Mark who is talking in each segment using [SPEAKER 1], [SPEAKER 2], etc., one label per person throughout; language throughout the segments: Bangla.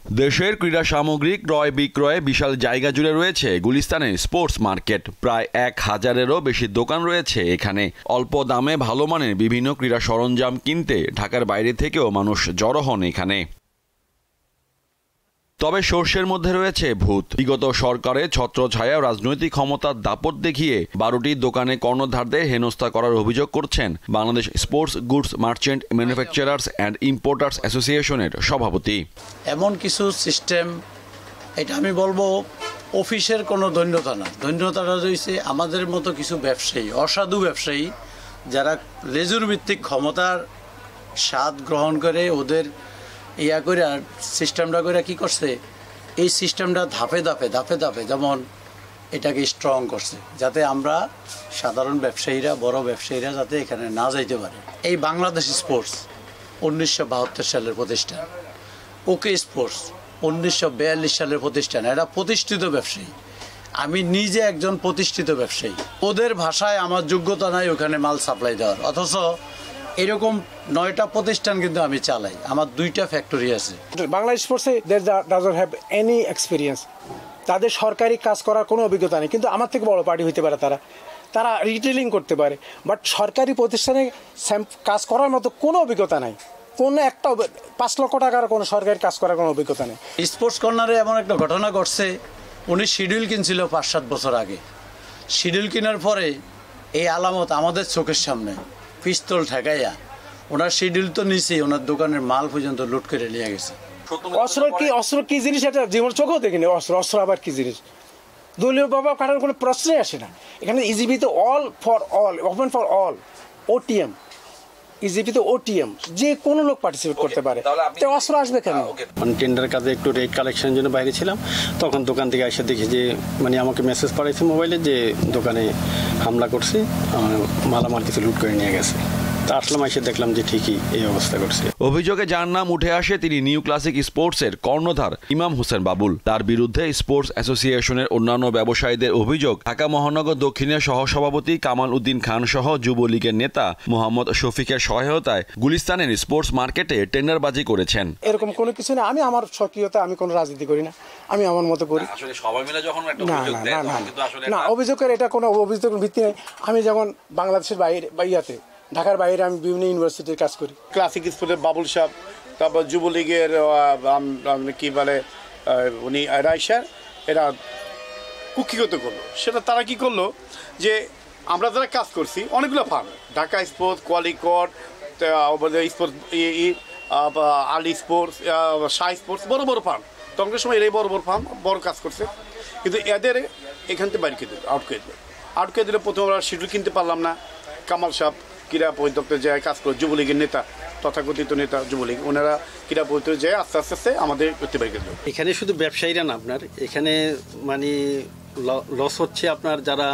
[SPEAKER 1] দেশের ক্রীড়া সামগ্রী ক্রয় বিক্রয়ে বিশাল জায়গা জুড়ে রয়েছে গুলিস্তানের স্পোর্টস মার্কেট। প্রায় 1000-এরও বেশি দোকান রয়েছে এখানে। অল্প দামে ভালো মানের বিভিন্ন ক্রীড়া সরঞ্জাম কিনতে ঢাকার বাইরে থেকেও মানুষ জড়ো হন এখানে। তবে সর্ষের মধ্যে রয়েছে ভূত। বিগত সরকারের ছত্রছায়া রাজনৈতিক ক্ষমতার দাপট দেখিয়ে 12টি দোকানে কর্ণধারদের হেনস্থা করার অভিযোগ করছেন Bangladesh sports goods merchant manufacturers and importers অ্যাসোসিয়েশনের সভাপতি।
[SPEAKER 2] এমন কিছু সিস্টেম, এটা আমি বলবো অফিসের কোনো দৈন্যতা না, দৈন্যতাটা রয়েছে আমাদের মতো কিছু ব্যবসায়ী, অসাধু ব্যবসায়ী যারা লেজুর ভিত্তিক ক্ষমতার স্বাদ গ্রহণ করে ওদের ইয়া করে আর সিস্টেমটা করে কি করছে, এই সিস্টেমটা ধাপে ধাপে যেমন এটাকে স্ট্রং করছে, যাতে আমরা সাধারণ ব্যবসায়ীরা, বড় ব্যবসায়ীরা যাতে এখানে না যাইতে পারে। এই বাংলাদেশ স্পোর্টস 1972 সালের প্রতিষ্ঠান, ওকে স্পোর্টস 1942 সালের প্রতিষ্ঠান। এটা প্রতিষ্ঠিত ব্যবসায়ী, আমি নিজে একজন প্রতিষ্ঠিত ব্যবসায়ী। ওদের ভাষায় আমার যোগ্যতা নাই ওখানে মাল সাপ্লাই দেওয়ার, অথচ এরকম 9টা প্রতিষ্ঠান কিন্তু আমি চালাই, আমার 2টা ফ্যাক্টরি আছে।
[SPEAKER 3] বাংলাদেশ স্পোর্টসে ডাজন্ট হ্যাভ এনি এক্সপিরিয়েন্স, তাদের সরকারি কাজ করার কোনো অভিজ্ঞতা নেই, কিন্তু আমার থেকে বড় পার্টি হতে পারে, তারা রিটেলিং করতে পারে, বাট সরকারি প্রতিষ্ঠানে কাজ করার মতো কোনো অভিজ্ঞতা নাই। কোনো একটা 5 লক্ষ টাকার কোনো সরকারি কাজ করার কোনো অভিজ্ঞতা নেই।
[SPEAKER 2] স্পোর্টস কর্নারে এমন একটা ঘটনা ঘটছে, উনি শিডিউল কিনছিল 5-7 বছর আগে। শিডিউল কেনার পরে এই আলামত আমাদের চোখের সামনে, পিস্তল ঠেকাইয়া ওনার শিডিউল তো নিচেই ওনার দোকানের মাল পর্যন্ত লুট করে নিয়ে গেছে।
[SPEAKER 3] অস্ত্র কি জিনিস এটা জীবন চোখেও দেখিনি। অস্ত্র আবার কি জিনিস, দলীয় বাবা কাটার কোনো প্রশ্নই আসে না এখানে। ইজিপিতে all for all, open for all, OTM, ইজিপিতে ওটিএম, যে কোনো লোক পার্টিসিপেট করতে পারে, অস্ত্র আসবে কেন?
[SPEAKER 4] মানে টেন্ডার কাজে একটু রেট কালেকশনের জন্য বাইরে ছিলাম, তখন দোকান থেকে এসে দেখি যে মানে আমাকে মেসেজ পাঠাইছে মোবাইলে যে দোকানে হামলা করছে, মালামাল কিছু লুট করে নিয়ে গেছে। আসলাম, এসে দেখলাম যে ঠিকই এই অবস্থা করছে।
[SPEAKER 1] অভিযোগে যার নাম উঠে আসে তিনি নিউ ক্লাসিক স্পোর্টসের কর্ণধার ইমাম হোসেন বাবুল। তার বিরুদ্ধে স্পোর্টস অ্যাসোসিয়েশনের অন্যান্য ব্যবসায়ীদের অভিযোগ, ঢাকা মহানগর দক্ষিণের সহসভাপতি কামাল উদ্দিন খান সহ যুবলীগের নেতা মোহাম্মদ শফিকের সহায়তায় গুলিস্তানের স্পোর্টস মার্কেটে টেন্ডারবাজি করেছেন।
[SPEAKER 3] এরকম কোনো কিছু না, আমি আমার সক্রিয়তা, আমি কোনো রাজনীতি করি না, আমি আমার মতো করি। না, অভিযোগের এটা কোনো অভিযোগের ভিত্তি নেই। আমি যখন বাংলাদেশের বাইরে ঢাকার বাইরে আমি বিভিন্ন ইউনিভার্সিটির কাজ করি।
[SPEAKER 5] ক্লাসিক স্পোর্টের বাবুল সাহ, তারপর যুবলীগের কি বলে উনি রাইসার, এরা কুক্ষিগত করলো। সেটা তারা কি করলো যে আমরা যারা কাজ করছি অনেকগুলো ফার্ম, ঢাকা স্পোর্টস, কোয়ালিকট স্পোর্টস, আলি স্পোর্টস, শাহ স্পোর্টস, বড় বড় ফার্ম, তখনকার সময় এরাই বড় বড় ফার্ম বড় কাজ করছে, কিন্তু এদের এখান থেকে বাইরে দিল, আউট করে দিলে প্রথম আমরা শিডিউল কিনতে পারলাম না। কামাল সাহ ক্রীড়া পরিদপ্তরে যায় কাজ করে, যুবলীগের নেতা, তথাকথিত নেতা যুবলীগ, ওনারা ক্রীড়া পরিদপ্তরে যায় আস্তে আস্তে আমাদের করতে পারি।
[SPEAKER 4] এখানে শুধু ব্যবসায়ীরা না, আপনার এখানে মানে লস হচ্ছে আপনার যারা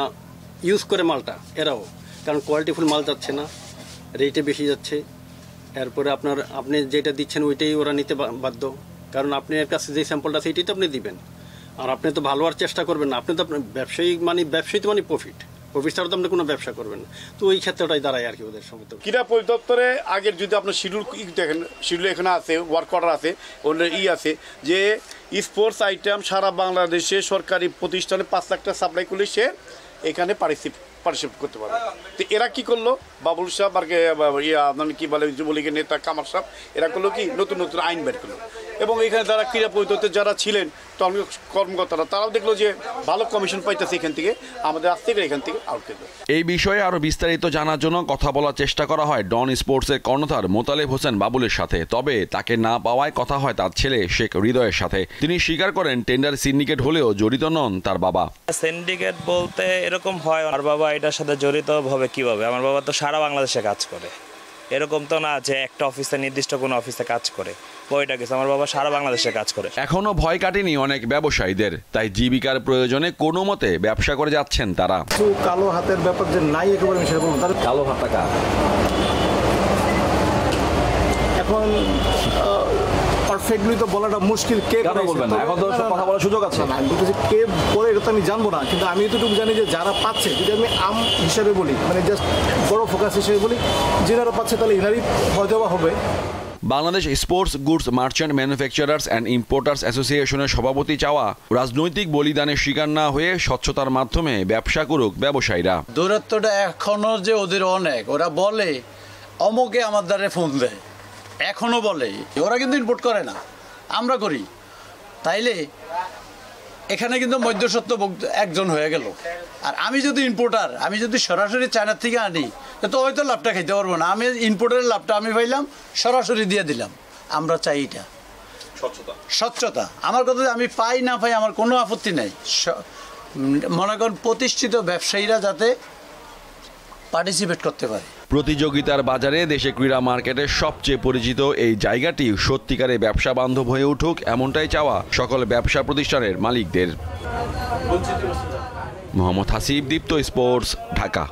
[SPEAKER 4] ইউজ করে মালটা, এরাও, কারণ কোয়ালিটিফুল মাল যাচ্ছে না, রেটে বেশি যাচ্ছে। এরপরে আপনি যেটা দিচ্ছেন ওইটাই ওরা নিতে বাধ্য, কারণ আপনার কাছে যে স্যাম্পলটা আছে এটাই তো আপনি দিবেন, আর আপনি তো ভালো হওয়ার চেষ্টা করবেন না। আপনি তো আপনার ব্যবসায়ী তো মানে প্রফিট ছাড়া তো আপনি কোনো ব্যবসা করবেন না। তো ওই ক্ষেত্রটাই দাঁড়ায় আর কি ওদের সঙ্গে।
[SPEAKER 5] ক্রীড়া পরিদপ্তরে আগের যদি আপনার শিডিউল দেখেন, শিডিউল এখানে আছে, ওয়ার্ক অর্ডার আছে, ওদের আছে যে স্পোর্টস আইটেম সারা বাংলাদেশে সরকারি প্রতিষ্ঠানে 5 লাখ টাকা সাপ্লাই করলে সে এখানে পার্টিসিপেট করতে পারে। তো এরা কি করলো, বাবুল সাহেব আর মানে কি বলে যুবলীগের নেতা কামাল সাহেব, এরা করলো কি নতুন আইন বের করলো, এবং এখানে যারা ক্রীড়া পরিদপ্তরে যারা ছিলেন কর্মকর্তারা, তারাও দেখলো যে ভালো কমিশন পাইতেছে এখান থেকে, আমাদের আজ থেকে এখান থেকে আউট করলো।
[SPEAKER 1] এই বিষয়ে আরো বিস্তারিত জানার জন্য কথা বলার চেষ্টা করা হয় ডন স্পোর্টসের কর্ণধার মোতালেব হোসেন বাবুলের সাথে, তবে তাকে না পাওয়ায় কথা হয় তার ছেলে শেখ হৃদয়ের সাথে। তিনি স্বীকার করেন টেন্ডার সিন্ডিকেট হলেও জড়িত নন তার বাবা।
[SPEAKER 6] সিন্ডিকেট বলতে এরকম হয়, আর বাবা এটার সাথে জড়িত হবে কিভাবে? আমার বাবা তো সারা বাংলাদেশে কাজ করে, এরকম তো না যে একটা অফিসে নির্দিষ্ট কোনো অফিসে কাজ করে। বইটা গেছে, আমার বাবা সারা বাংলাদেশে কাজ করে।
[SPEAKER 1] এখনো ভয় কাটেনি অনেক ব্যবসায়ীদের, তাই জীবিকার প্রয়োজনে কোনো মতে ব্যবসা করে যাচ্ছেন তারা।
[SPEAKER 3] কালো হাতের ব্যাপার যে নাই একেবারে আমি সেটা বলবো,
[SPEAKER 1] কালো হাত টাকা
[SPEAKER 3] এখন পারফেক্টলি তো বলাটা মুশকিল। কে বলবেন না, এখন তো কথা বলার সুযোগ আছে না, আমি বলতেছি কে করে এটা তো আমি জানবো না, কিন্তু আমি এতটুকু জানি যে যারা পাচ্ছে, যদি আমি আম হিসাবে বলি, মানে জাস্ট বড় ফোকাস হিসেবে বলি, যারা পাচ্ছে তাহলে এনারই ভয় দেওয়া হবে।
[SPEAKER 1] Bangladesh sports goods merchant manufacturers and importers অ্যাসোসিয়েশনের সভাপতি চাওয়া, রাজনৈতিক বলিদানের শিকার না হয়ে স্বচ্ছতার মাধ্যমে ব্যবসা করুক ব্যবসায়ীরা।
[SPEAKER 2] দূরত্বটা এখনো যে ওদের অনেক, ওরা বলে অমুকে আমার দ্বারে ফোন দেয়, এখনো বলে, ওরা কিন্তু ইম্পোর্ট করে না, আমরা করি। তাইলে এখানে কিন্তু মধ্যস্বত্ব একজন হয়ে গেল। আর আমি যদি ইম্পোর্টার, আমি যদি সরাসরি চায়নার থেকে আনি, তো হয়তো লাভটা খেতে পারবো না। আমি ইম্পোর্টারের লাভটা আমি পাইলাম, সরাসরি দিয়ে দিলাম। আমরা চাই এটা স্বচ্ছতা। আমার কথা, আমি পাই না পাই আমার কোনো আপত্তি নেই। মনে করেন প্রতিষ্ঠিত ব্যবসায়ীরা যাতে পার্টিসিপেট করতে পারে।
[SPEAKER 1] প্রতিযোগিতার বাজারে দেশে ক্রীড়া মার্কেটের সবচেয়ে পরিচিত এই জায়গাটি সত্যিকারে ব্যবসা বান্ধব হয়ে উঠুক, এমনটাই চাওয়া সকল ব্যবসা প্রতিষ্ঠানের মালিকদের। মোহাম্মদ হাসিব, দীপ্ত স্পোর্টস, ঢাকা।